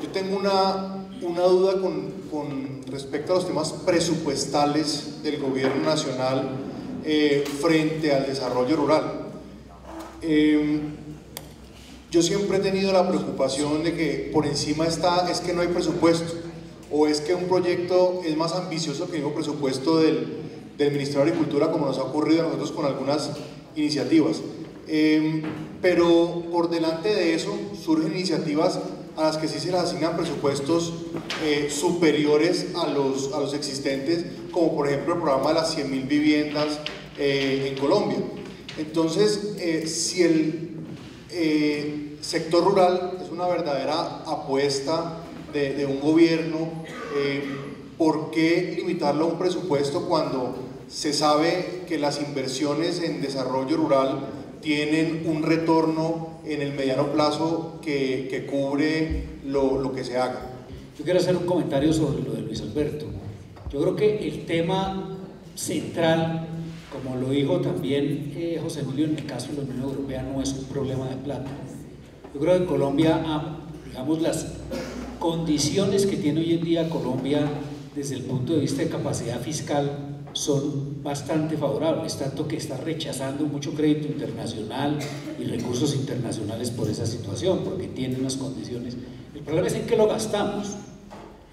Yo tengo una duda con respecto a los temas presupuestales del gobierno nacional frente al desarrollo rural. Yo siempre he tenido la preocupación de que por encima está, es que no hay presupuesto, o es que un proyecto es más ambicioso que el mismo presupuesto del Ministerio de Agricultura, como nos ha ocurrido a nosotros con algunas iniciativas. Pero por delante de eso surgen iniciativas a las que sí se les asignan presupuestos superiores a los existentes, como por ejemplo el programa de las 100.000 viviendas en Colombia. Entonces, si el sector rural es una verdadera apuesta de un gobierno, ¿por qué limitarlo a un presupuesto cuando se sabe que las inversiones en desarrollo rural tienen un retorno en el mediano plazo que cubre lo que se haga? Yo quiero hacer un comentario sobre lo de Luis Alberto. Yo creo que el tema central, como lo dijo también José Emilio, en el caso de la Unión Europea, no es un problema de plata. Yo creo que Colombia, digamos, las condiciones que tiene hoy en día Colombia desde el punto de vista de capacidad fiscal son bastante favorables, tanto que está rechazando mucho crédito internacional y recursos internacionales por esa situación, porque tiene unas condiciones. El problema es en qué lo gastamos.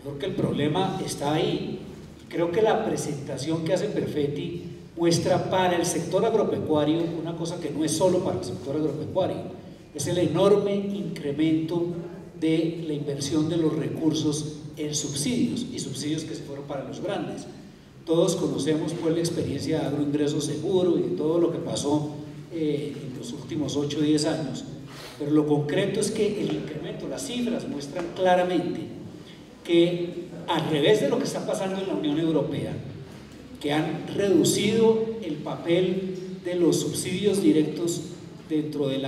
Yo creo que el problema está ahí. Creo que la presentación que hace Perfetti muestra para el sector agropecuario una cosa que no es solo para el sector agropecuario, es el enorme incremento de la inversión de los recursos en subsidios, y subsidios que se fueron para los grandes. Todos conocemos pues la experiencia de Agroingreso Seguro y de todo lo que pasó en los últimos 8 o 10 años, pero lo concreto es que el incremento, las cifras muestran claramente que, al revés de lo que está pasando en la Unión Europea, que han reducido el papel de los subsidios directos dentro del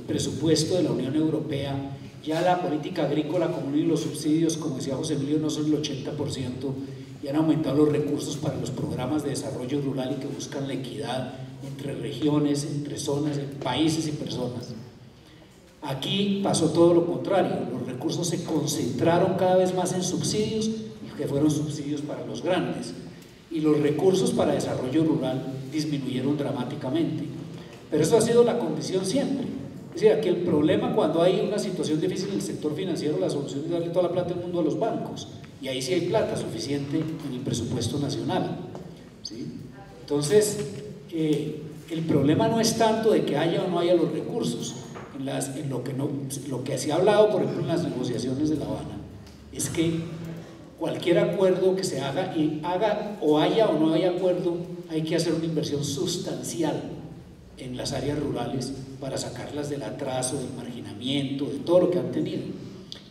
presupuesto de la Unión Europea, ya la política agrícola común y los subsidios, como decía José Emilio, no son el 80%, y han aumentado los recursos para los programas de desarrollo rural y que buscan la equidad entre regiones, entre zonas, entre países y personas. Aquí pasó todo lo contrario, los recursos se concentraron cada vez más en subsidios, que fueron subsidios para los grandes, y los recursos para desarrollo rural disminuyeron dramáticamente. Pero eso ha sido la condición siempre. Es decir, aquí el problema, cuando hay una situación difícil en el sector financiero, la solución es darle toda la plata del mundo a los bancos, y ahí sí hay plata suficiente en el presupuesto nacional, ¿sí? Entonces, el problema no es tanto de que haya o no haya los recursos. Lo que se ha hablado, por ejemplo, en las negociaciones de La Habana, es que cualquier acuerdo que se haga, o haya o no haya acuerdo, hay que hacer una inversión sustancial en las áreas rurales para sacarlas del atraso, del marginamiento, de todo lo que han tenido,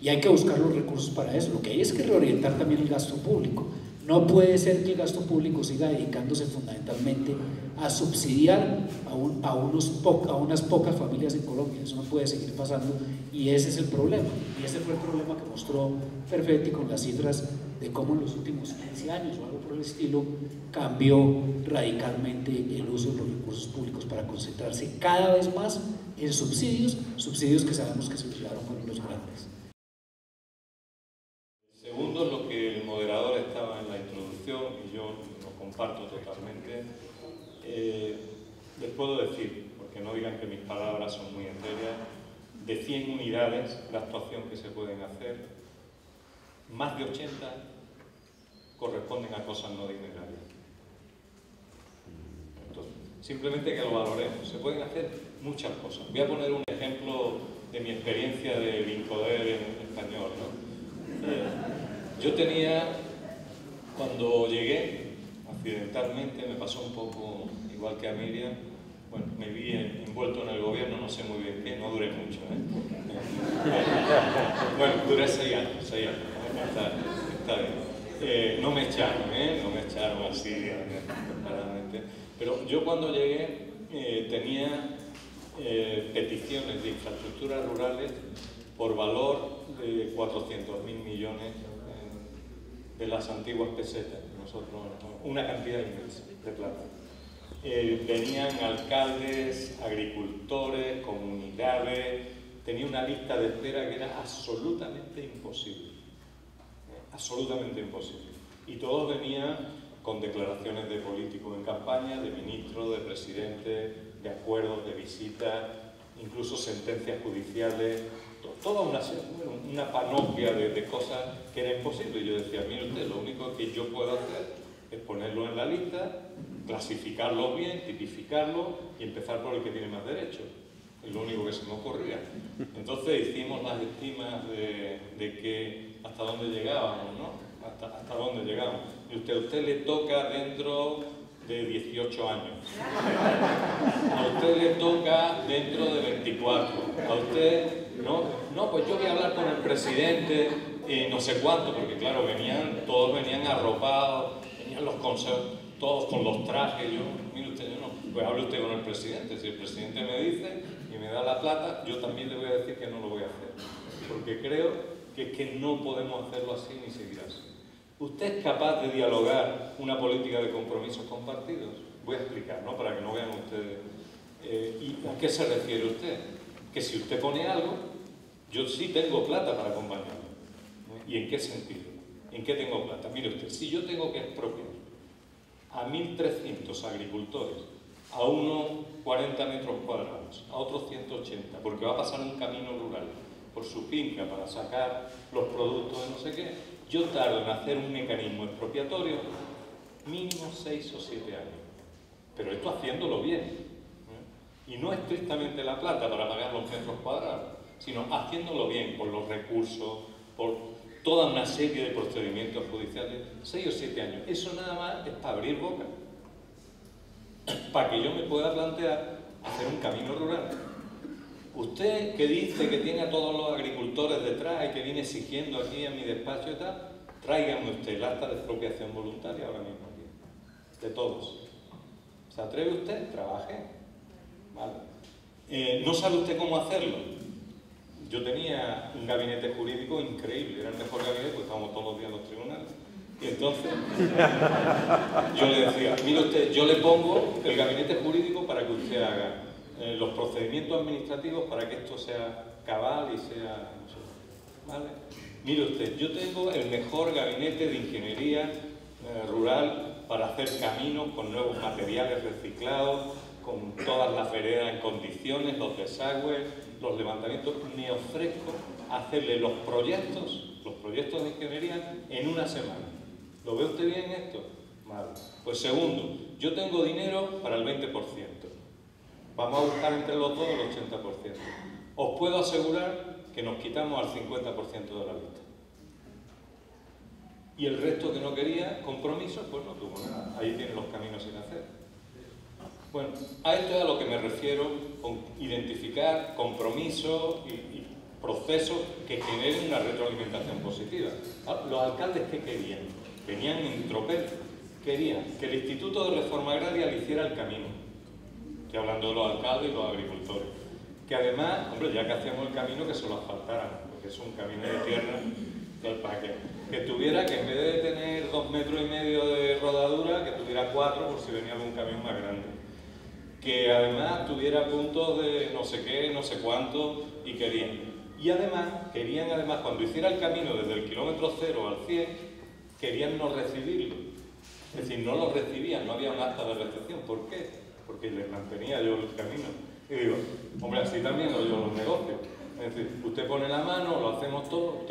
y hay que buscar los recursos para eso. Lo que hay es que reorientar también el gasto público. No puede ser que el gasto público siga dedicándose fundamentalmente a subsidiar a unas pocas familias en Colombia. Eso no puede seguir pasando, y ese es el problema, y ese fue el problema que mostró Perfetti con las cifras de cómo en los últimos 15 años o algo por el estilo cambió radicalmente el uso de los recursos públicos para concentrarse cada vez más en subsidios que sabemos que se utilizaron con los grandes. Segundo, lo que el moderador estaba en la introducción, y yo lo comparto totalmente, les puedo decir, porque no digan que mis palabras son muy etéreas, de 100 unidades de actuación que se pueden hacer, más de 80 corresponden a cosas no dinerarias. Entonces, simplemente que lo valoremos. Se pueden hacer muchas cosas. Voy a poner un ejemplo de mi experiencia de Vincoder en español, ¿no? Yo tenía, cuando llegué, accidentalmente, me pasó un poco igual que a Miriam, bueno, me vi envuelto en el gobierno, no sé muy bien qué, no duré mucho, bueno, duré 6 años, está bien. No me echaron así, descaradamente. Pero yo cuando llegué tenía peticiones de infraestructuras rurales por valor de 400.000 millones de las antiguas pesetas, nosotros, una cantidad inmensa de plata. Venían alcaldes, agricultores, comunidades, tenía una lista de espera que era absolutamente imposible. Absolutamente imposible. Y todos venían con declaraciones de políticos en campaña, de ministros, de presidentes, de acuerdos, de visitas, incluso sentencias judiciales, toda una panoplia de cosas que era imposible. Yo decía, mire usted, lo único que yo puedo hacer es ponerlo en la lista, clasificarlo bien, tipificarlo y empezar por el que tiene más derecho. Es lo único que se me ocurría. Entonces hicimos las estimas de que hasta dónde llegábamos, ¿no? Hasta dónde llegamos. Y a usted le toca dentro de 18 años. A usted le toca dentro de 24. A usted, no, pues yo voy a hablar con el presidente, no sé cuánto, porque claro, todos venían arropados, venían los consejos, todos con los trajes. Yo, mire usted, pues hable usted con el presidente. Si el presidente me dice y me da la plata, yo también le voy a decir que no lo voy a hacer. Porque creo que es que no podemos hacerlo así ni seguir así. ¿Usted es capaz de dialogar una política de compromisos compartidos? Voy a explicar, ¿no? Para que no vean ustedes. ¿Y a qué se refiere usted? Que si usted pone algo, yo sí tengo plata para acompañarlo. ¿Y en qué sentido? ¿En qué tengo plata? Mire usted, si yo tengo que expropiar a 1.300 agricultores a unos 40 metros cuadrados, a otros 180, porque va a pasar un camino rural por su finca para sacar los productos de no sé qué, yo tardo en hacer un mecanismo expropiatorio mínimo 6 o 7 años. Pero esto haciéndolo bien. Y no estrictamente la plata para pagar los metros cuadrados, sino haciéndolo bien, por los recursos, por toda una serie de procedimientos judiciales, 6 o 7 años. Eso nada más es para abrir boca. Para que yo me pueda plantear hacer un camino rural. Usted que dice que tiene a todos los agricultores detrás y que viene exigiendo aquí en mi despacho y tal, tráigame usted el acta de expropiación voluntaria ahora mismo aquí. De todos. ¿Se atreve usted? Trabaje. Vale. ¿No sabe usted cómo hacerlo? Yo tenía un gabinete jurídico increíble, era el mejor gabinete porque estábamos todos los días en los tribunales. Y entonces yo le decía, mire usted, yo le pongo el gabinete jurídico para que usted haga los procedimientos administrativos para que esto sea cabal y sea... No sé, ¿vale? Mire usted, yo tengo el mejor gabinete de ingeniería rural para hacer caminos con nuevos materiales reciclados, con todas las veredas en condiciones, los desagües, los levantamientos. Me ofrezco a hacerle los proyectos de ingeniería en una semana. ¿Lo ve usted bien esto? Vale. Pues segundo, yo tengo dinero para el 20%. Vamos a buscar entre los dos el 80%. Os puedo asegurar que nos quitamos al 50% de la lista. Y el resto que no quería compromisos, pues no tuvo nada. Ahí tienen los caminos sin hacer. Bueno, a esto es a lo que me refiero con identificar compromisos y procesos que generen una retroalimentación positiva. Los alcaldes, ¿qué querían? Venían en tropel. Querían que el Instituto de Reforma Agraria le hiciera el camino. Estoy hablando de los alcaldes y los agricultores. Que además, hombre, ya que hacíamos el camino, que se lo asfaltaran, porque es un camino de tierra, para que tuviera, que en vez de tener 2,5 metros de rodadura, que tuviera 4 por si venía algún camión más grande. Que además tuviera puntos de no sé qué, no sé cuánto, y querían. Y además, querían cuando hiciera el camino desde el kilómetro 0 al 100, querían no recibirlo. Es decir, no lo recibían, no había un acta de recepción. ¿Por qué? Porque les mantenía yo el camino. Y digo, hombre, así también lo llevo los negocios. Es decir, usted pone la mano, lo hacemos todo.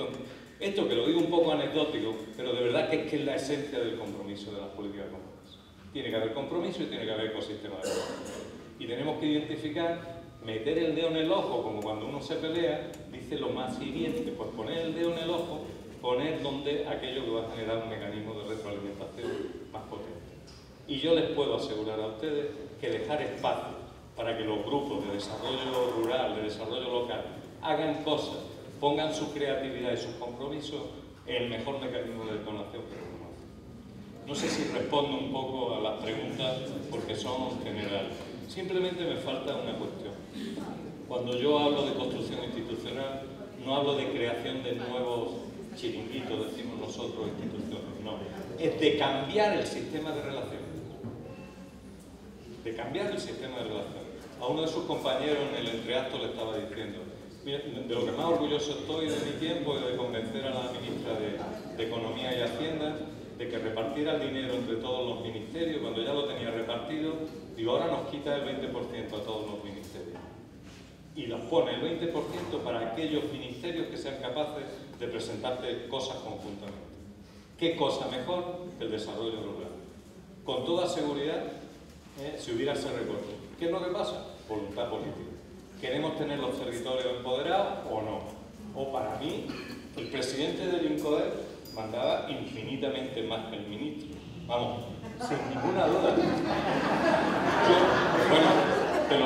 Esto que lo digo un poco anecdótico, pero de verdad que es la esencia del compromiso de las políticas de compromiso. Tiene que haber compromiso y tiene que haber ecosistema de compromiso. Y tenemos que identificar, meter el dedo en el ojo, como cuando uno se pelea, dice lo más hiriente, pues poner el dedo en el ojo, poner donde aquello que va a generar un mecanismo de retroalimentación más potente. Y yo les puedo asegurar a ustedes que dejar espacio para que los grupos de desarrollo rural, de desarrollo local, hagan cosas, pongan su creatividad y sus compromisos, es el mejor mecanismo de detonación que conocen. No sé si respondo un poco a las preguntas porque son generales. Simplemente me falta una cuestión. Cuando yo hablo de construcción institucional, no hablo de creación de nuevos chiringuitos, decimos nosotros, instituciones, no. Es de cambiar el sistema de relaciones. De cambiar el sistema de relaciones. A uno de sus compañeros en el entreacto le estaba diciendo, Mira, de lo que más orgulloso estoy de mi tiempo es de convencer a la ministra de Economía y Hacienda de que repartiera el dinero entre todos los ministerios. Cuando ya lo tenía repartido, digo, ahora nos quita el 20% a todos los ministerios. Y nos pone el 20% para aquellos ministerios que sean capaces de presentarte cosas conjuntamente. ¿Qué cosa mejor que el desarrollo rural? Con toda seguridad, si hubiera ese recorte. ¿Qué es lo que pasa? Voluntad política. ¿Queremos tener los territorios empoderados o no? O para mí, el presidente del INCODER mandaba infinitamente más que el ministro. Vamos, sin ninguna duda. Bueno, te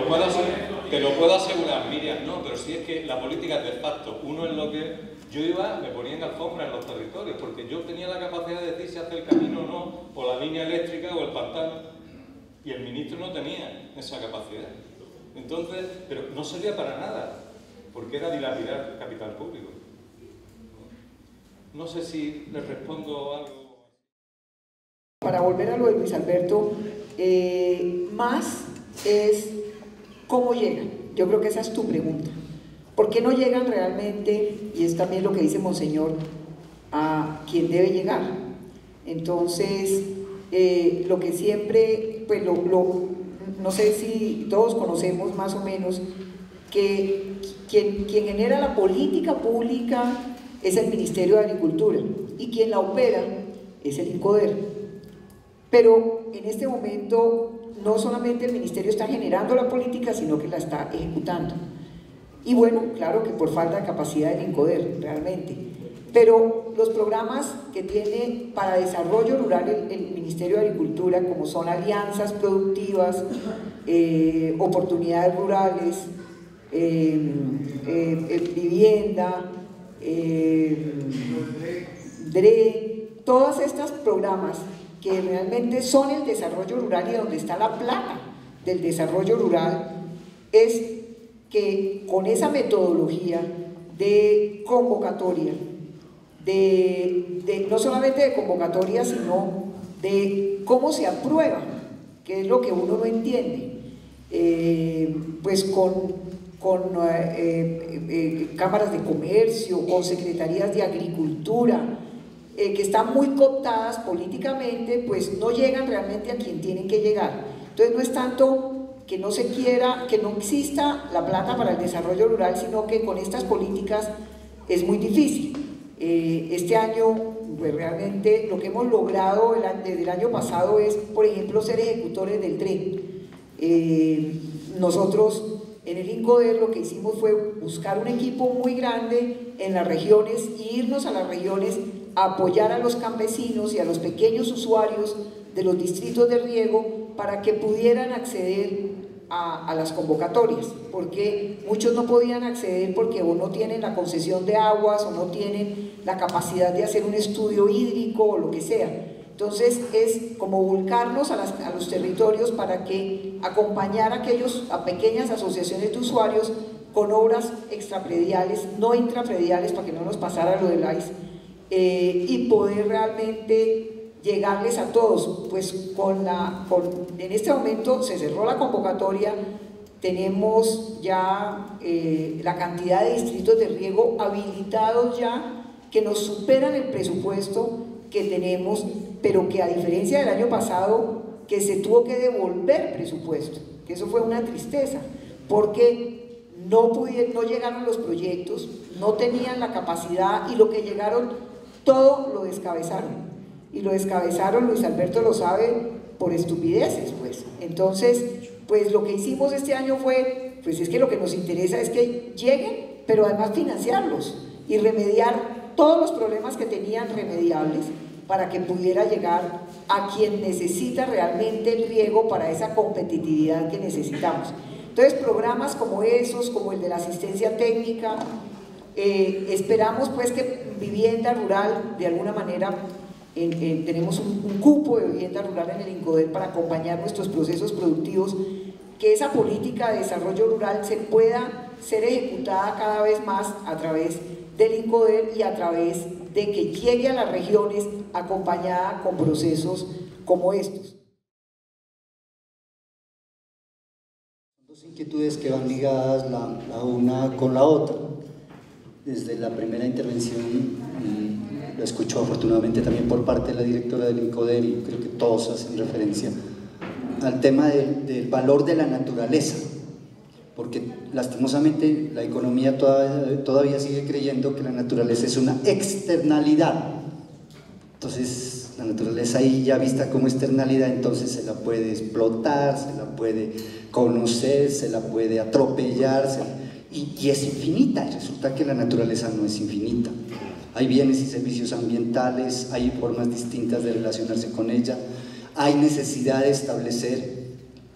lo puedo asegurar, Miriam, no, pero si es que la política es de facto. Uno es lo que yo iba, me ponía en alfombra en los territorios, porque yo tenía la capacidad de decir si hace el camino o no, o la línea eléctrica o el pantano, y el ministro no tenía esa capacidad. Entonces, pero no servía para nada, porque era dilapidar capital público. No sé si les respondo algo. Para volver a lo de Luis Alberto, más es cómo llegan. Yo creo que esa es tu pregunta. ¿Por qué no llegan realmente? Y es también lo que dice Monseñor, a quien debe llegar. Entonces, lo que siempre, pues no sé si todos conocemos más o menos que quien genera la política pública es el Ministerio de Agricultura y quien la opera es el INCODER. Pero en este momento no solamente el Ministerio está generando la política, sino que la está ejecutando. Y bueno, claro que por falta de capacidad del INCODER, realmente. Pero los programas que tiene para desarrollo rural el Ministerio de Agricultura, como son alianzas productivas, oportunidades rurales, vivienda, DRE, todos estos programas que realmente son el desarrollo rural y donde está la plata del desarrollo rural, es que con esa metodología de convocatoria, no solamente de convocatoria, sino de cómo se aprueba, que es lo que uno no entiende, pues con cámaras de comercio, con secretarías de agricultura, que están muy cooptadas políticamente, pues no llegan realmente a quien tienen que llegar. Entonces no es tanto que no se quiera, que no exista la plata para el desarrollo rural, sino que con estas políticas es muy difícil. Este año, pues realmente lo que hemos logrado desde el año pasado es, por ejemplo, ser ejecutores del tren. Nosotros en el INCODER lo que hicimos fue buscar un equipo muy grande en las regiones e irnos a las regiones a apoyar a los campesinos y a los pequeños usuarios de los distritos de riego para que pudieran acceder a las convocatorias, porque muchos no podían acceder porque o no tienen la concesión de aguas o no tienen la capacidad de hacer un estudio hídrico o lo que sea. Entonces es como volcarnos a los territorios para que acompañar a pequeñas asociaciones de usuarios con obras extraprediales, no intraprediales, para que no nos pasara lo del ICE, y poder realmente llegarles a todos. Pues en este momento se cerró la convocatoria, tenemos ya la cantidad de distritos de riego habilitados ya que nos superan el presupuesto que tenemos, pero que a diferencia del año pasado que se tuvo que devolver presupuesto, que eso fue una tristeza, porque no llegaron los proyectos, no tenían la capacidad y lo que llegaron todo lo descabezaron. Y lo descabezaron, Luis Alberto lo sabe, por estupideces, pues. Entonces, pues lo que hicimos este año fue, pues es que lo que nos interesa es que lleguen, pero además financiarlos y remediar todos los problemas que tenían remediables para que pudiera llegar a quien necesita realmente el riego para esa competitividad que necesitamos. Entonces, programas como esos, como el de la asistencia técnica, esperamos pues que vivienda rural, de alguna manera, tenemos un cupo de vivienda rural en el INCODER para acompañar nuestros procesos productivos, que esa política de desarrollo rural se pueda ser ejecutada cada vez más a través del INCODER y a través de que llegue a las regiones acompañada con procesos como estos. Dos inquietudes que van ligadas la una con la otra. desde la primera intervención, lo escucho afortunadamente también por parte de la directora del INCODER, y creo que todos hacen referencia al tema del valor de la naturaleza, porque lastimosamente la economía todavía sigue creyendo que la naturaleza es una externalidad. Entonces la naturaleza ahí ya vista como externalidad, entonces se la puede explotar, se la puede conocer, se la puede atropellar, y es infinita, y resulta que la naturaleza no es infinita. Hay bienes y servicios ambientales, hay formas distintas de relacionarse con ella, hay necesidad de establecer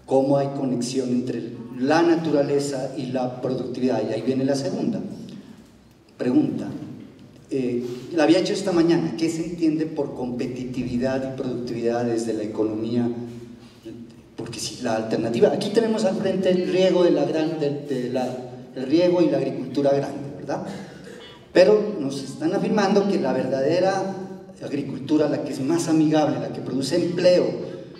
cómo hay conexión entre la naturaleza y la productividad, y ahí viene la segunda pregunta. La había hecho esta mañana: ¿qué se entiende por competitividad y productividad desde la economía? Porque si la alternativa, aquí tenemos al frente el riego, el riego y la agricultura grande, ¿verdad? Pero nos están afirmando que la verdadera agricultura, la que es más amigable, la que produce empleo,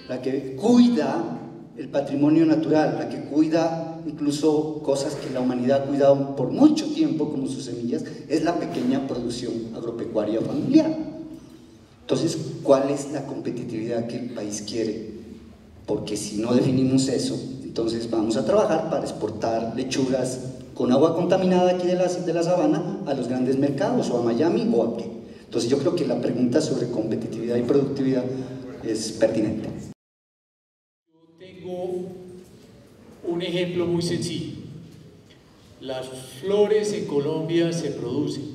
la que cuida el patrimonio natural, la que cuida incluso cosas que la humanidad ha cuidado por mucho tiempo, como sus semillas, es la pequeña producción agropecuaria familiar. Entonces, ¿cuál es la competitividad que el país quiere? Porque si no definimos eso, entonces vamos a trabajar para exportar lechugas con agua contaminada aquí de la sabana a los grandes mercados, o a Miami, o a qué. Entonces yo creo que la pregunta sobre competitividad y productividad es pertinente. Yo tengo un ejemplo muy sencillo. Las flores en Colombia se producen.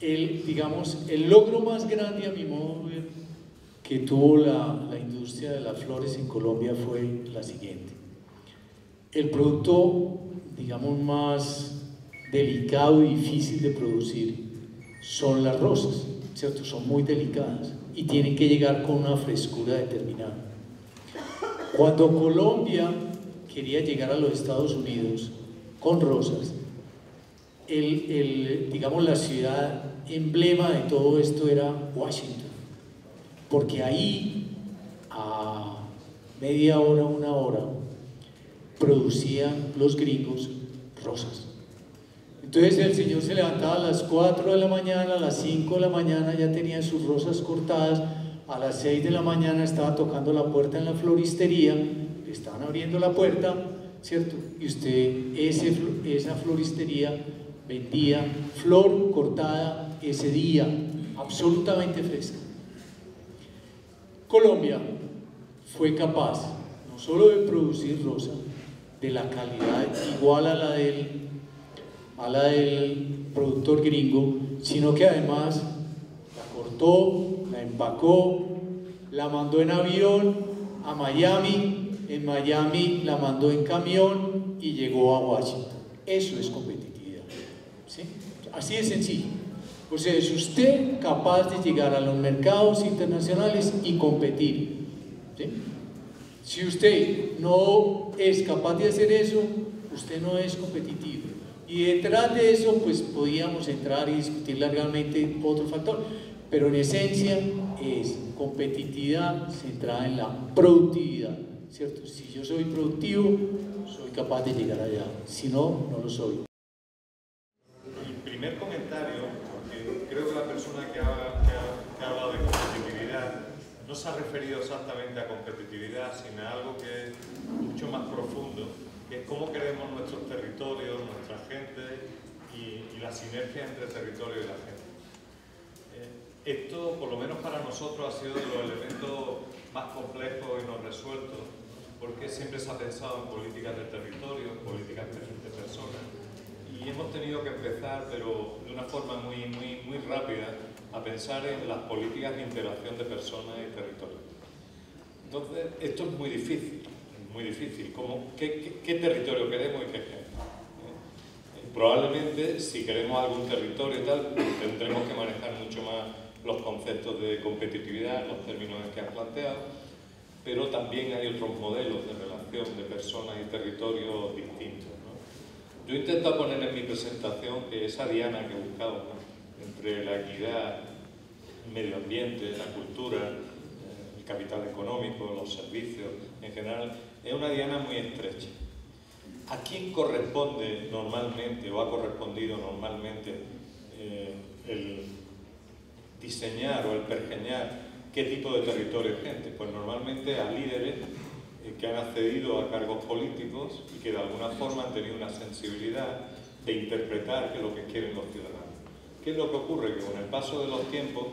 El logro más grande, a mi modo de ver, que tuvo la industria de las flores en Colombia fue la siguiente. El producto, digamos, más delicado y difícil de producir son las rosas, ¿cierto? Son muy delicadas y tienen que llegar con una frescura determinada. Cuando Colombia quería llegar a los Estados Unidos con rosas, digamos, la ciudad emblema de todo esto era Washington, porque ahí a media hora, una hora, producían los gringos rosas. Entonces el señor se levantaba a las 4 de la mañana, a las 5 de la mañana ya tenía sus rosas cortadas, a las 6 de la mañana estaba tocando la puerta en la floristería, le estaban abriendo la puerta, ¿cierto? Y usted, esa floristería vendía flor cortada ese día, absolutamente fresca. Colombia fue capaz no solo de producir rosa de la calidad igual a la del productor gringo, sino que además la cortó, la empacó, la mandó en avión a Miami, en Miami la mandó en camión y llegó a Washington. Eso es competitividad, ¿sí? Así de sencillo. O sea, es usted capaz de llegar a los mercados internacionales y competir, ¿sí? Si usted no es capaz de hacer eso, usted no es competitivo. Y detrás de eso, pues podíamos entrar y discutir largamente otro factor, pero en esencia es competitividad centrada en la productividad, ¿cierto? Si yo soy productivo, soy capaz de llegar allá, si no, no lo soy. El primer comentario, porque creo que la persona que ha hablado de competitividad no se ha referido exactamente a competitividad, sino a algo que es mucho más profundo, que es cómo queremos nuestros territorios, nuestra gente y la sinergia entre el territorio y la gente. Esto, por lo menos para nosotros, ha sido de los elementos más complejos y no resueltos, porque siempre se ha pensado en políticas de territorio, en políticas de personas, y hemos tenido que empezar, pero de una forma muy rápida, a pensar en las políticas de interacción de personas y territorio. Entonces, esto es muy difícil. ¿Qué territorio queremos y qué gente? Probablemente, si queremos algún territorio y tal, tendremos que manejar mucho más los conceptos de competitividad, los términos que has planteado, pero también hay otros modelos de relación de personas y territorios distintos, ¿no? Yo he intentado poner en mi presentación que esa diana que he buscado, ¿no?, entre la equidad, el medio ambiente, la cultura, el capital económico, los servicios en general, es una diana muy estrecha. ¿A quién corresponde normalmente o ha correspondido normalmente el diseñar o el pergeñar qué tipo de territorio es gente? Pues normalmente a líderes que han accedido a cargos políticos y que de alguna forma han tenido una sensibilidad de interpretar qué es lo que quieren los ciudadanos. ¿Qué es lo que ocurre? Que con el paso de los tiempos,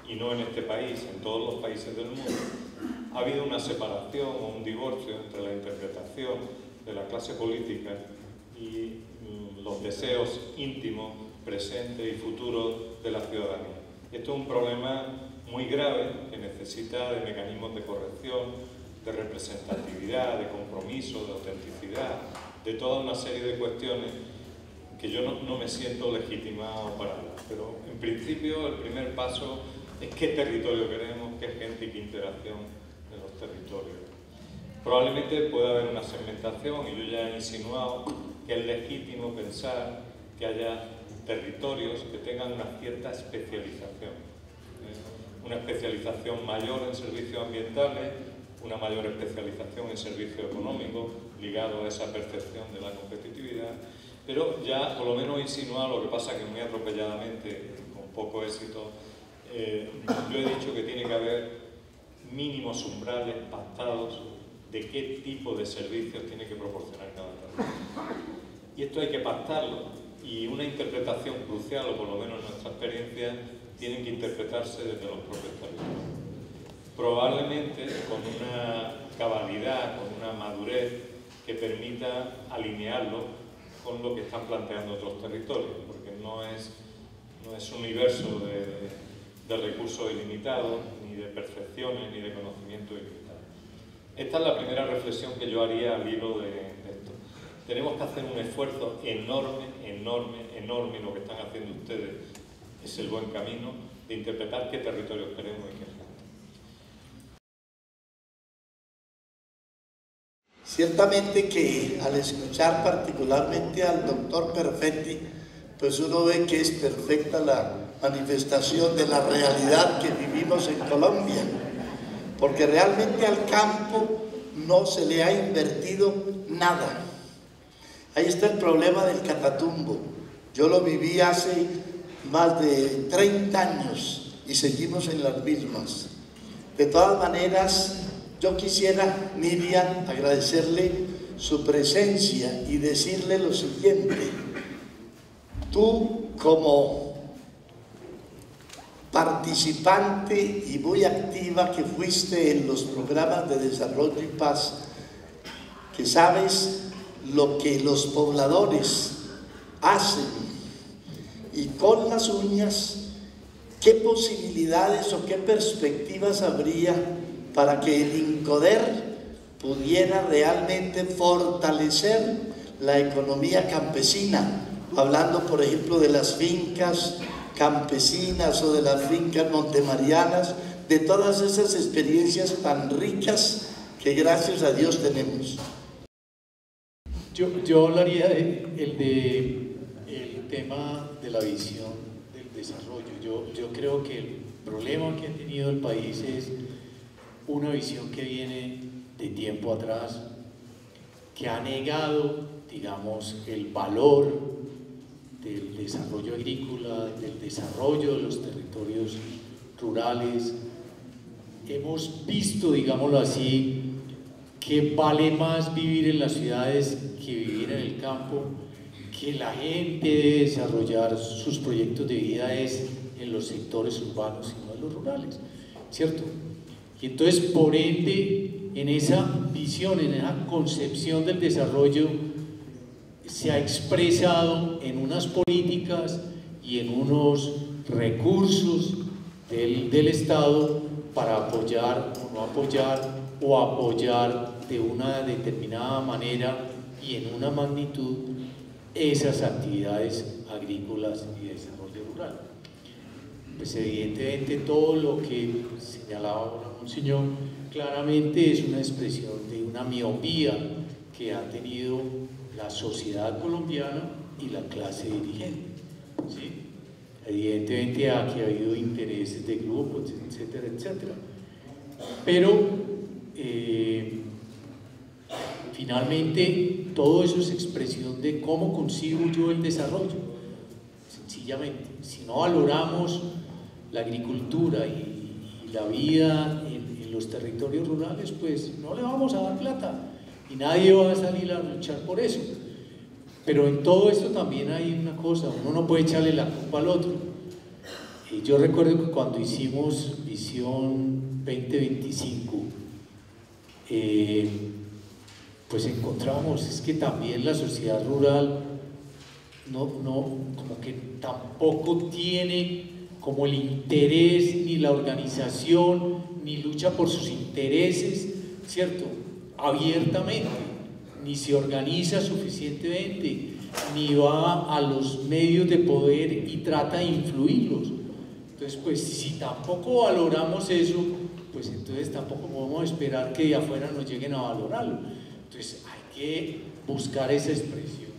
y no en este país, en todos los países del mundo, ha habido una separación o un divorcio entre la interpretación de la clase política y los deseos íntimos, presentes y futuros de la ciudadanía. Esto es un problema muy grave que necesita de mecanismos de corrección, de representatividad, de compromiso, de autenticidad, de toda una serie de cuestiones que yo no me siento legitimado para hablar. Pero en principio el primer paso es qué territorio queremos, qué gente y qué interacción de los territorios. Probablemente pueda haber una segmentación, y yo ya he insinuado que es legítimo pensar que haya territorios que tengan una cierta especialización. Una especialización mayor en servicios ambientales, una mayor especialización en servicios económicos, ligado a esa percepción de la competitividad, pero ya por lo menos he insinuado, lo que pasa que muy atropelladamente, con poco éxito, yo he dicho que tiene que haber mínimos umbrales pactados de qué tipo de servicios tiene que proporcionar cada territorio. Y esto hay que pactarlo, y una interpretación crucial, o por lo menos nuestra experiencia, tiene que interpretarse desde los propios territorios. Probablemente con una cabalidad, con una madurez que permita alinearlo con lo que están planteando otros territorios, porque no es un universo de recursos ilimitados, ni de percepciones, ni de conocimiento ilimitado. Esta es la primera reflexión que yo haría al hilo de esto. Tenemos que hacer un esfuerzo enorme, enorme, lo que están haciendo ustedes es el buen camino de interpretar qué territorios queremos y qué gente. Ciertamente que al escuchar particularmente al doctor Perfetti, pues uno ve que es perfecta la manifestación de la realidad que vivimos en Colombia, porque realmente al campo no se le ha invertido nada. Ahí está el problema del Catatumbo. Yo lo viví hace más de 30 años y seguimos en las mismas. De todas maneras, yo quisiera, Miriam, agradecerle su presencia y decirle lo siguiente. Tú, como participante y muy activa que fuiste en los programas de desarrollo y paz, que sabes lo que los pobladores hacen y con las uñas, ¿qué posibilidades o qué perspectivas habría para que el INCODER pudiera realmente fortalecer la economía campesina? Hablando, por ejemplo, de las fincas campesinas o de las fincas montemarianas, de todas esas experiencias tan ricas que gracias a Dios tenemos. Yo hablaría del tema de la visión del desarrollo. Yo creo que el problema que ha tenido el país es una visión que viene de tiempo atrás, que ha negado, digamos, el valor del desarrollo agrícola, del desarrollo de los territorios rurales. Hemos visto, digámoslo así, que vale más vivir en las ciudades que vivir en el campo, que la gente debe desarrollar sus proyectos de vida es en los sectores urbanos y no en los rurales, ¿cierto? Y entonces, por ende, en esa visión, en esa concepción del desarrollo, se ha expresado en unas políticas y en unos recursos del Estado para apoyar o no apoyar, o apoyar de una determinada manera y en una magnitud esas actividades agrícolas y de desarrollo rural. Pues evidentemente todo lo que señalaba ahora Monseñor claramente es una expresión de una miopía que ha tenido la sociedad colombiana y la clase dirigente, ¿sí? Evidentemente aquí ha habido intereses de grupos, etcétera, etcétera. Pero finalmente todo eso es expresión de cómo concibo yo el desarrollo. Sencillamente, si no valoramos la agricultura y la vida en los territorios rurales, pues no le vamos a dar plata y nadie va a salir a luchar por eso. Pero en todo esto también hay una cosa, uno no puede echarle la culpa al otro. Yo recuerdo que cuando hicimos Visión 2025, pues encontramos es que también la sociedad rural como que tampoco tiene como el interés, ni la organización, ni lucha por sus intereses, ¿cierto? Abiertamente, ni se organiza suficientemente, ni va a los medios de poder y trata de influirlos. Entonces, pues si tampoco valoramos eso, pues entonces tampoco podemos esperar que de afuera nos lleguen a valorarlo. Entonces hay que buscar esa expresión.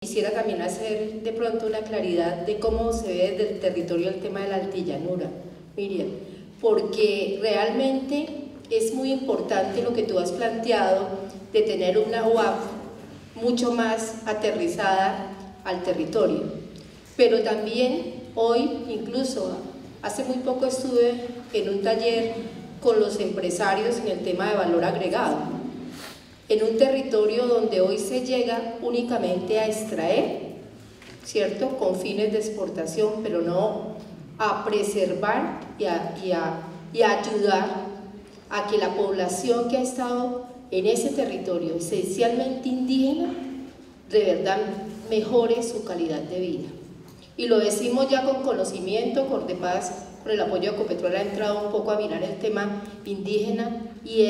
Quisiera también hacer de pronto una claridad de cómo se ve desde el territorio el tema de la altillanura, Miriam, porque realmente es muy importante lo que tú has planteado de tener una UAP mucho más aterrizada al territorio, pero también hoy, incluso hace muy poco estuve en un taller con los empresarios en el tema de valor agregado, en un territorio donde hoy se llega únicamente a extraer, ¿cierto?, con fines de exportación, pero no a preservar y a ayudar a que la población que ha estado en ese territorio, esencialmente indígena, de verdad mejore su calidad de vida. Y lo decimos ya con conocimiento. Cordepaz, por el apoyo de Ecopetrol, ha entrado un poco a mirar el tema indígena y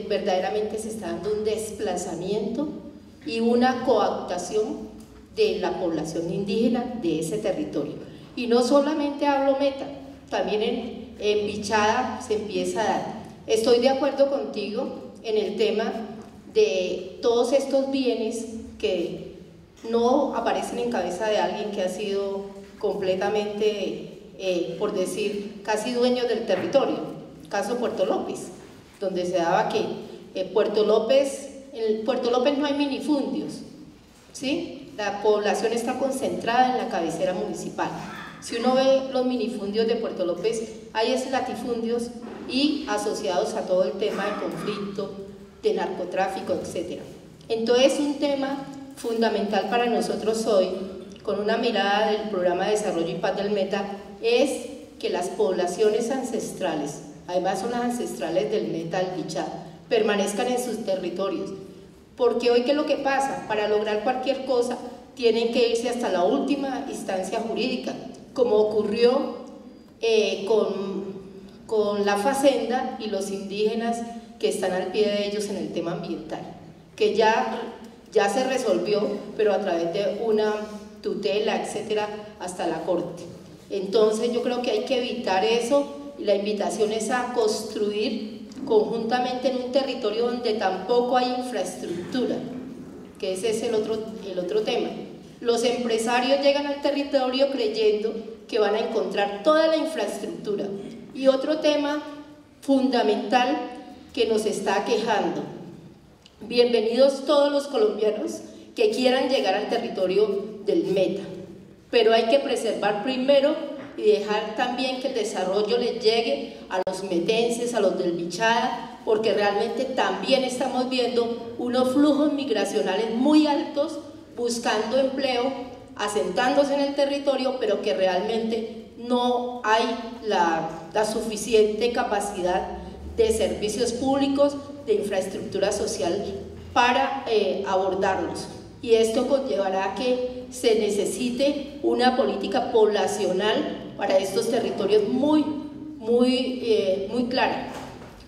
verdaderamente se está dando un desplazamiento y una cooptación de la población indígena de ese territorio. Y no solamente hablo Meta, también en Bichada se empieza a dar. Estoy de acuerdo contigo en el tema de todos estos bienes que no aparecen en cabeza de alguien que ha sido completamente, por decir, casi dueño del territorio. Caso Puerto López, donde se daba que en Puerto López no hay minifundios, ¿sí? La población está concentrada en la cabecera municipal. Si uno ve los minifundios de Puerto López, hay es latifundios y asociados a todo el tema de conflicto, de narcotráfico, etc. Entonces, un tema fundamental para nosotros hoy, con una mirada del Programa de Desarrollo y Paz del Meta, es que las poblaciones ancestrales, además son las ancestrales del Meta, del Bichada, permanezcan en sus territorios. Porque hoy, ¿qué es lo que pasa? Para lograr cualquier cosa, tienen que irse hasta la última instancia jurídica, como ocurrió con la Facenda y los indígenas que están al pie de ellos en el tema ambiental, que ya se resolvió, pero a través de una tutela, etcétera, hasta la Corte. Entonces yo creo que hay que evitar eso, y la invitación es a construir conjuntamente en un territorio donde tampoco hay infraestructura, que ese es el otro tema. Los empresarios llegan al territorio creyendo que van a encontrar toda la infraestructura. Y otro tema fundamental que nos está aquejando: bienvenidos todos los colombianos que quieran llegar al territorio del Meta, pero hay que preservar primero y dejar también que el desarrollo les llegue a los metenses, a los del Bichada, porque realmente también estamos viendo unos flujos migracionales muy altos buscando empleo, asentándose en el territorio, pero que realmente no hay la suficiente capacidad de servicios públicos, de infraestructura social para abordarlos. Y esto conllevará a que se necesite una política poblacional para estos territorios muy clara.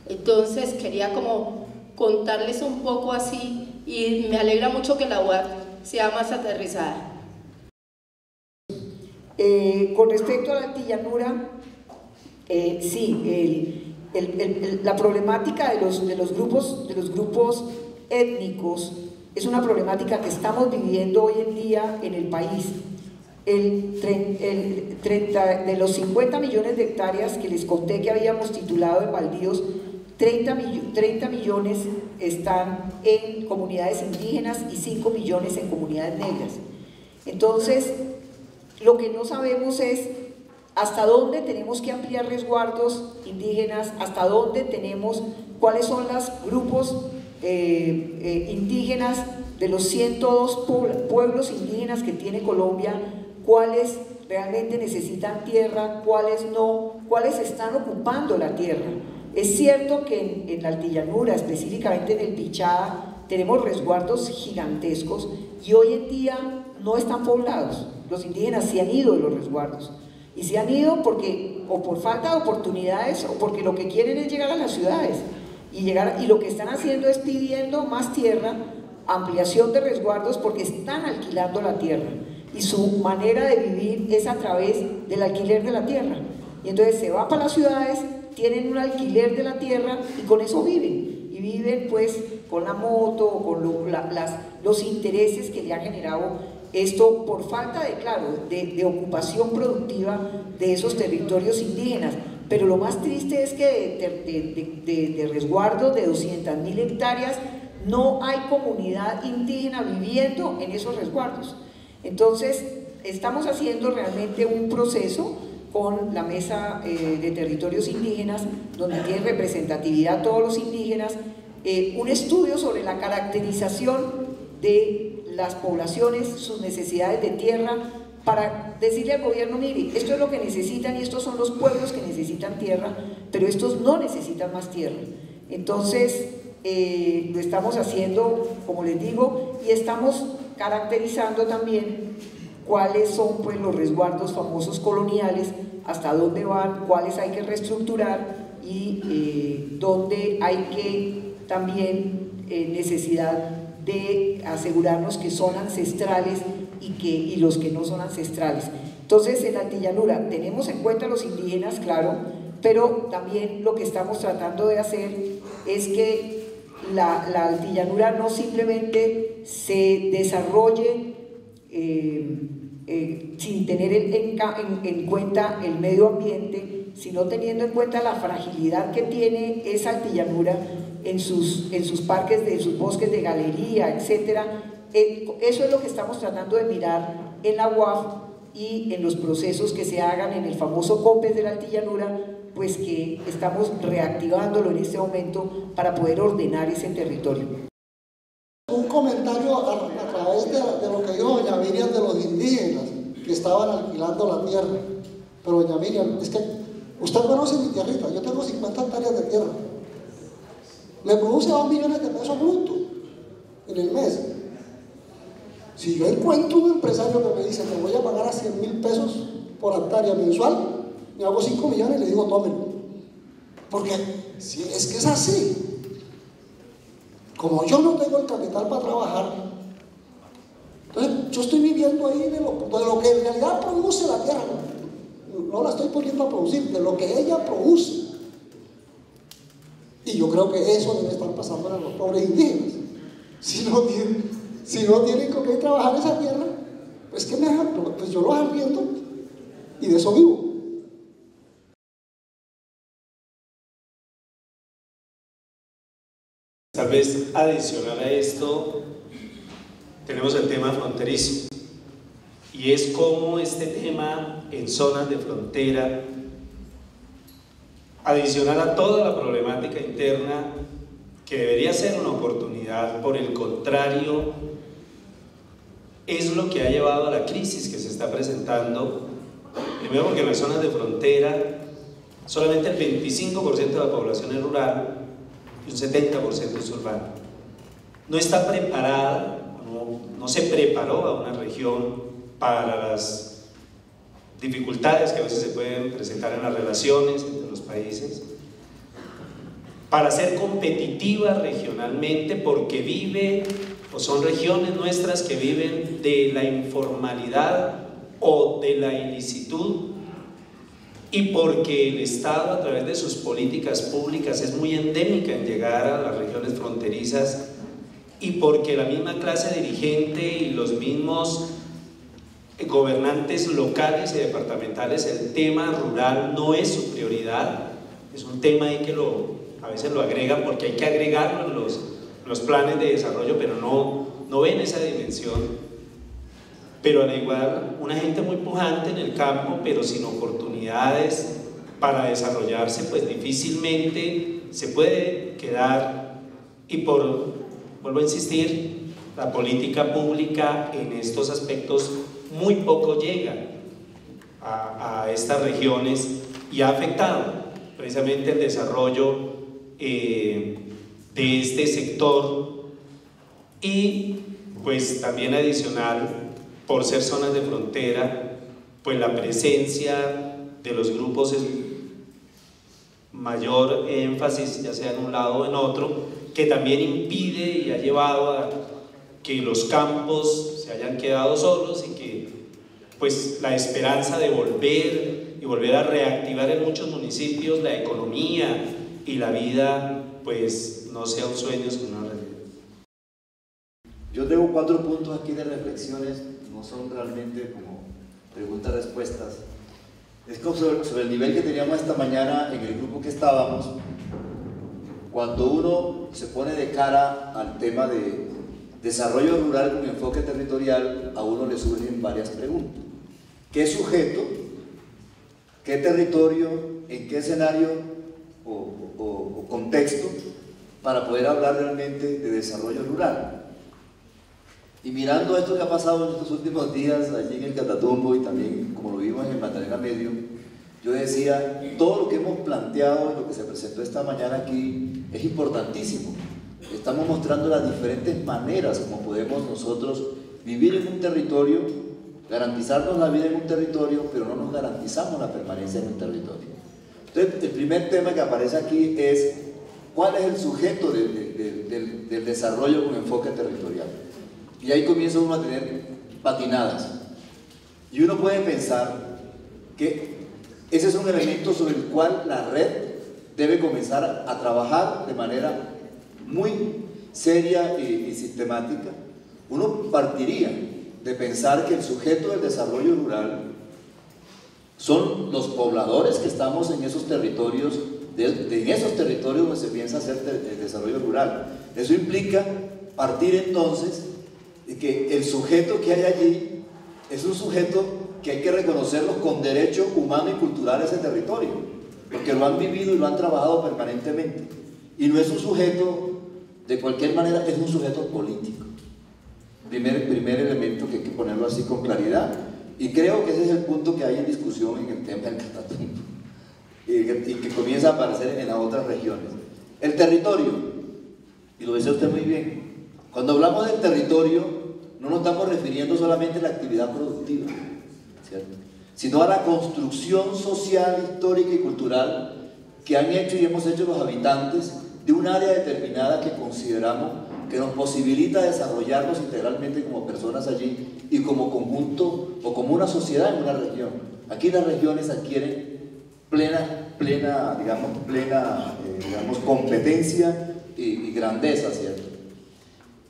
Entonces quería como contarles un poco así, y me alegra mucho que la UAP sea más aterrizada. Con respecto a la altillanura, sí, la problemática de los grupos étnicos es una problemática que estamos viviendo hoy en día en el país. De los 50 millones de hectáreas que les conté que habíamos titulado en baldíos, 30 millones están en comunidades indígenas y 5 millones en comunidades negras. Entonces, lo que no sabemos es hasta dónde tenemos que ampliar resguardos indígenas, hasta dónde tenemos, cuáles son los grupos indígenas de los 102 pueblos indígenas que tiene Colombia, cuáles realmente necesitan tierra, cuáles no, cuáles están ocupando la tierra. Es cierto que en la altillanura, específicamente en el Pichá, tenemos resguardos gigantescos y hoy en día no están poblados. Los indígenas se han ido de los resguardos y se han ido porque o por falta de oportunidades o porque lo que quieren es llegar a las ciudades y lo que están haciendo es pidiendo más tierra, ampliación de resguardos porque están alquilando la tierra y su manera de vivir es a través del alquiler de la tierra y entonces se van para las ciudades, tienen un alquiler de la tierra y con eso viven y viven pues con la moto o con los intereses que le ha generado esto por falta de, claro, de ocupación productiva de esos territorios indígenas. Pero lo más triste es que de resguardo de 200.000 hectáreas no hay comunidad indígena viviendo en esos resguardos. Entonces, estamos haciendo realmente un proceso con la Mesa de Territorios Indígenas, donde tiene representatividad todos los indígenas, un estudio sobre la caracterización de las poblaciones, sus necesidades de tierra, para decirle al gobierno, mire, esto es lo que necesitan y estos son los pueblos que necesitan tierra, pero estos no necesitan más tierra. Entonces, lo estamos haciendo, como les digo, y estamos caracterizando también cuáles son pues, los resguardos famosos coloniales, hasta dónde van, cuáles hay que reestructurar y dónde hay que también necesidad de asegurarnos que son ancestrales y los que no son ancestrales. Entonces, en la altillanura tenemos en cuenta a los indígenas, claro, pero también lo que estamos tratando de hacer es que la altillanura no simplemente se desarrolle sin tener en cuenta el medio ambiente, sino teniendo en cuenta la fragilidad que tiene esa altillanura en sus parques, en sus bosques de galería, etcétera. Eso es lo que estamos tratando de mirar en la UAF y en los procesos que se hagan en el famoso COPES de la altillanura, pues que estamos reactivándolo en este momento para poder ordenar ese territorio. Un comentario a través de lo que dijo doña Miriam de los indígenas que estaban alquilando la tierra. Pero doña Miriam, es que usted conoce mi tierrita, yo tengo 50 hectáreas de tierra. Me produce 2 millones de pesos brutos en el mes. Si yo encuentro un empresario que me dice que voy a pagar a 100.000 pesos por hectárea mensual, me hago 5 millones y le digo tómenlo. Porque si es que es así. Como yo no tengo el capital para trabajar, entonces yo estoy viviendo ahí de lo que en realidad produce la tierra. No la estoy poniendo a producir, de lo que ella produce. Y yo creo que eso debe estar pasando a los pobres indígenas. Si no tienen con qué trabajar esa tierra, pues ¿qué me hagan? Pues yo los arriendo y de eso vivo. Tal vez adicional a esto, tenemos el tema fronterizo. Y es como este tema en zonas de frontera, adicional a toda la problemática interna, que debería ser una oportunidad, por el contrario, es lo que ha llevado a la crisis que se está presentando. Primero porque en las zonas de frontera solamente el 25% de la población es rural y un 70% es urbano. No está preparada, no se preparó a una región para las dificultades que a veces se pueden presentar en las relaciones entre los países, para ser competitiva regionalmente, porque vive o son regiones nuestras que viven de la informalidad o de la ilicitud, y porque el Estado a través de sus políticas públicas es muy endémica en llegar a las regiones fronterizas, y porque la misma clase dirigente y los mismos gobernantes locales y departamentales, el tema rural no es su prioridad, es un tema ahí que lo a veces lo agregan porque hay que agregarlo en los planes de desarrollo, pero no ven esa dimensión. Pero al igual, una gente muy pujante en el campo, pero sin oportunidades para desarrollarse, pues difícilmente se puede quedar. Y vuelvo a insistir, la política pública en estos aspectos muy poco llega a estas regiones y ha afectado precisamente el desarrollo de este sector. Y pues también adicional, por ser zonas de frontera, pues la presencia de los grupos es mayor énfasis, ya sea en un lado o en otro, que también impide y ha llevado a que los campos se hayan quedado solos y que pues la esperanza de volver a reactivar en muchos municipios la economía y la vida pues no sea un sueño sino una realidad. Yo tengo 4 puntos aquí de reflexiones, no son realmente como preguntas-respuestas. Es como sobre el nivel que teníamos esta mañana en el grupo que estábamos. Cuando uno se pone de cara al tema de desarrollo rural con enfoque territorial, a uno le surgen varias preguntas. ¿Qué sujeto, qué territorio, en qué escenario o contexto para poder hablar realmente de desarrollo rural? Y mirando esto que ha pasado en estos últimos días allí en el Catatumbo y también como lo vimos en el Magdalena Medio, yo decía, todo lo que hemos planteado y lo que se presentó esta mañana aquí es importantísimo. Estamos mostrando las diferentes maneras como podemos nosotros vivir en un territorio, garantizarnos la vida en un territorio, pero no nos garantizamos la permanencia en un territorio. Entonces, el primer tema que aparece aquí es cuál es el sujeto del desarrollo con enfoque territorial. Y ahí comienza uno a tener patinadas. Y uno puede pensar que ese es un elemento sobre el cual la red debe comenzar a trabajar de manera muy seria y sistemática. Uno partiría de pensar que el sujeto del desarrollo rural son los pobladores que estamos en esos territorios, en esos territorios donde se piensa hacer el desarrollo rural. Eso implica partir entonces de que el sujeto que hay allí es un sujeto que hay que reconocerlo con derecho humano y cultural a ese territorio, porque lo han vivido y lo han trabajado permanentemente. Y no es un sujeto de cualquier manera, es un sujeto político. Primer elemento que hay que ponerlo así con claridad. Y creo que ese es el punto que hay en discusión en el tema del Catatumbo y que comienza a aparecer en las otras regiones. El territorio, y lo dice usted muy bien, cuando hablamos del territorio no nos estamos refiriendo solamente a la actividad productiva, ¿cierto?, sino a la construcción social, histórica y cultural que han hecho y hemos hecho los habitantes de un área determinada que consideramos que nos posibilita desarrollarnos integralmente como personas allí y como conjunto o como una sociedad en una región. Aquí las regiones adquieren plena competencia y grandeza, ¿cierto?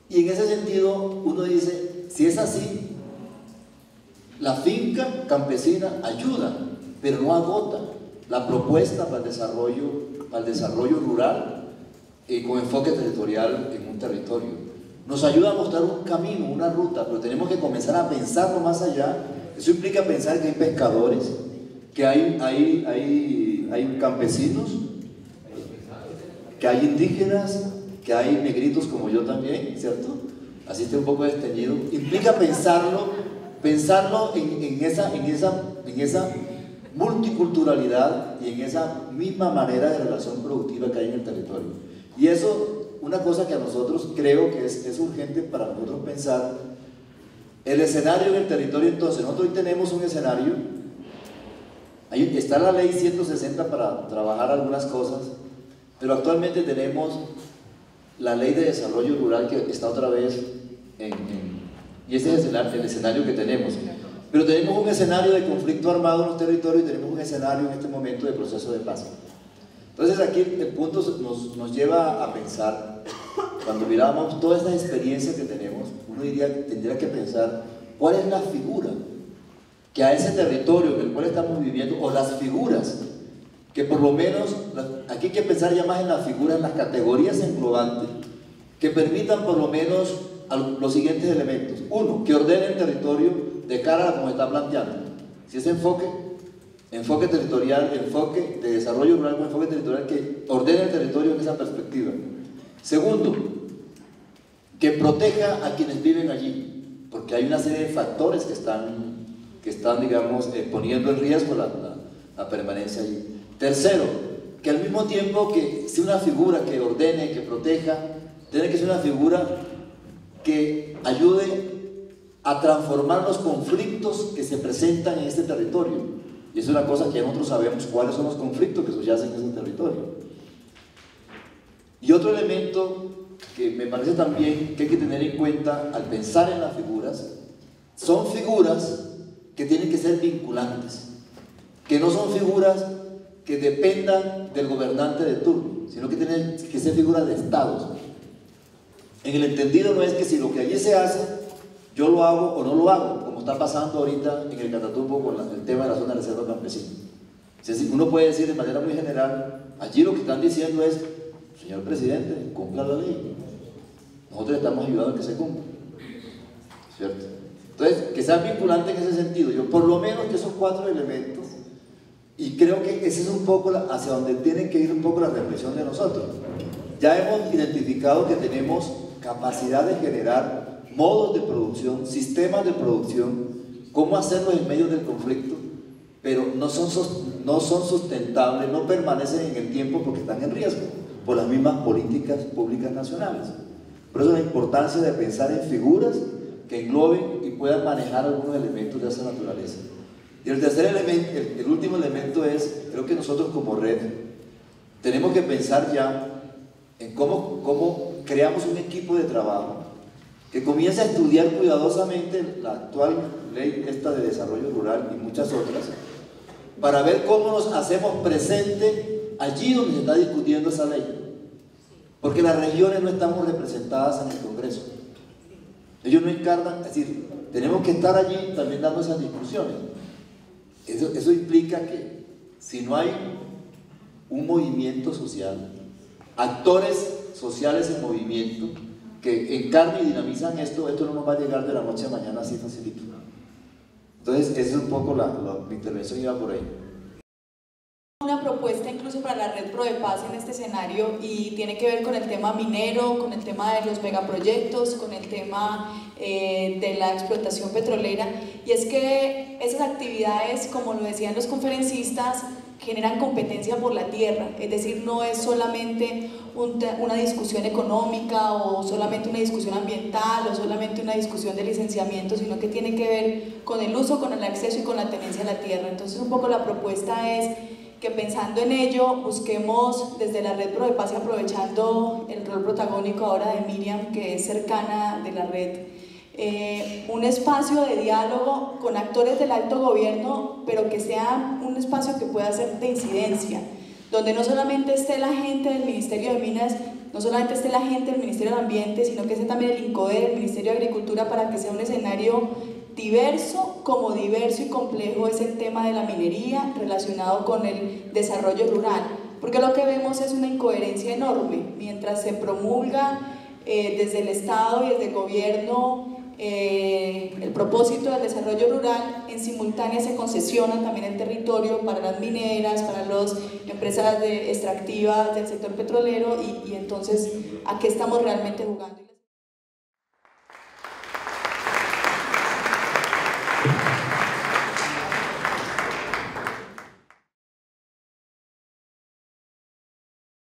Y en ese sentido uno dice, si es así, la finca campesina ayuda, pero no agota la propuesta para el desarrollo rural con enfoque territorial en un territorio. Nos ayuda a mostrar un camino, una ruta, pero tenemos que comenzar a pensarlo más allá. Eso implica pensar que hay pescadores, que hay campesinos, que hay indígenas, que hay negritos como yo también, ¿cierto? Así está un poco desteñido. Implica pensarlo en esa multiculturalidad y en esa misma manera de relación productiva que hay en el territorio. Y eso, una cosa que a nosotros creo que es urgente para nosotros pensar, el escenario en el territorio. Entonces, nosotros hoy tenemos un escenario, ahí está la ley 160 para trabajar algunas cosas, pero actualmente tenemos la ley de desarrollo rural que está otra vez y ese es el escenario que tenemos. Pero tenemos un escenario de conflicto armado en los territorios y tenemos un escenario en este momento de proceso de paz. Entonces aquí el punto nos lleva a pensar, cuando miramos todas estas experiencias que tenemos, uno tendría que pensar cuál es la figura que a ese territorio en el cual estamos viviendo, o las figuras que por lo menos, aquí hay que pensar ya más en las figuras, en las categorías englobantes, que permitan por lo menos los siguientes elementos. Uno, que ordene el territorio de cara a como está planteando. Si es enfoque territorial, enfoque de desarrollo rural con enfoque territorial, que ordene el territorio en esa perspectiva. Segundo, que proteja a quienes viven allí, porque hay una serie de factores que están digamos, poniendo en riesgo la permanencia allí. Tercero, que al mismo tiempo que sea una figura que ordene, que proteja, tiene que ser una figura que ayude a transformar los conflictos que se presentan en este territorio. Y es una cosa que nosotros sabemos cuáles son los conflictos que subyacen en ese territorio. Y otro elemento que me parece también que hay que tener en cuenta al pensar en las figuras, son figuras que tienen que ser vinculantes, que no son figuras que dependan del gobernante de turno, sino que tienen que ser figuras de estados. En el entendido no es que si lo que allí se hace, yo lo hago o no lo hago, como está pasando ahorita en el Catatumbo con el tema de la zona de reserva campesina. Uno puede decir de manera muy general, allí lo que están diciendo es, señor presidente, cumpla la ley. Nosotros estamos ayudando a que se cumpla, ¿cierto? Entonces, que sea vinculante en ese sentido. Yo por lo menos que esos 4 elementos, y creo que ese es un poco hacia donde tiene que ir un poco la reflexión de nosotros. Ya hemos identificado que tenemos capacidad de generar modos de producción, sistemas de producción, cómo hacerlo en medio del conflicto, pero no son sustentables, no permanecen en el tiempo porque están en riesgo por las mismas políticas públicas nacionales. Por eso la importancia de pensar en figuras que engloben y puedan manejar algunos elementos de esa naturaleza. Y el tercer elemento, el último elemento es, creo que nosotros como red tenemos que pensar ya en cómo creamos un equipo de trabajo que comience a estudiar cuidadosamente la actual ley esta de desarrollo rural y muchas otras, para ver cómo nos hacemos presente allí donde se está discutiendo esa ley. Porque las regiones no estamos representadas en el Congreso. Ellos no encargan, es decir, tenemos que estar allí también dando esas discusiones. Eso implica que si no hay un movimiento social, actores sociales en movimiento que encarnan y dinamizan esto no nos va a llegar de la noche a mañana así facilito. Entonces, esa es un poco mi intervención, iba por ahí. Una propuesta incluso para la Red Pro de Paz en este escenario y tiene que ver con el tema minero, con el tema de los megaproyectos, con el tema de la explotación petrolera, y es que esas actividades, como lo decían los conferencistas, generan competencia por la tierra, es decir, no es solamente una discusión económica o solamente una discusión ambiental o solamente una discusión de licenciamiento, sino que tiene que ver con el uso, con el acceso y con la tenencia de la tierra. Entonces un poco la propuesta es que pensando en ello busquemos desde la Red Pro de Paz y aprovechando el rol protagónico ahora de Miriam, que es cercana de la red, un espacio de diálogo con actores del alto gobierno, pero que sea un espacio que pueda ser de incidencia, donde no solamente esté la gente del Ministerio de Minas, no solamente esté la gente del Ministerio de Ambiente, sino que esté también el INCODER, el Ministerio de Agricultura, para que sea un escenario diverso, como diverso y complejo es el tema de la minería relacionado con el desarrollo rural, porque lo que vemos es una incoherencia enorme. Mientras se promulga desde el Estado y desde el gobierno el propósito del desarrollo rural, en simultánea se concesiona también el territorio para las mineras, para las empresas extractivas del sector petrolero, y entonces ¿a qué estamos realmente jugando?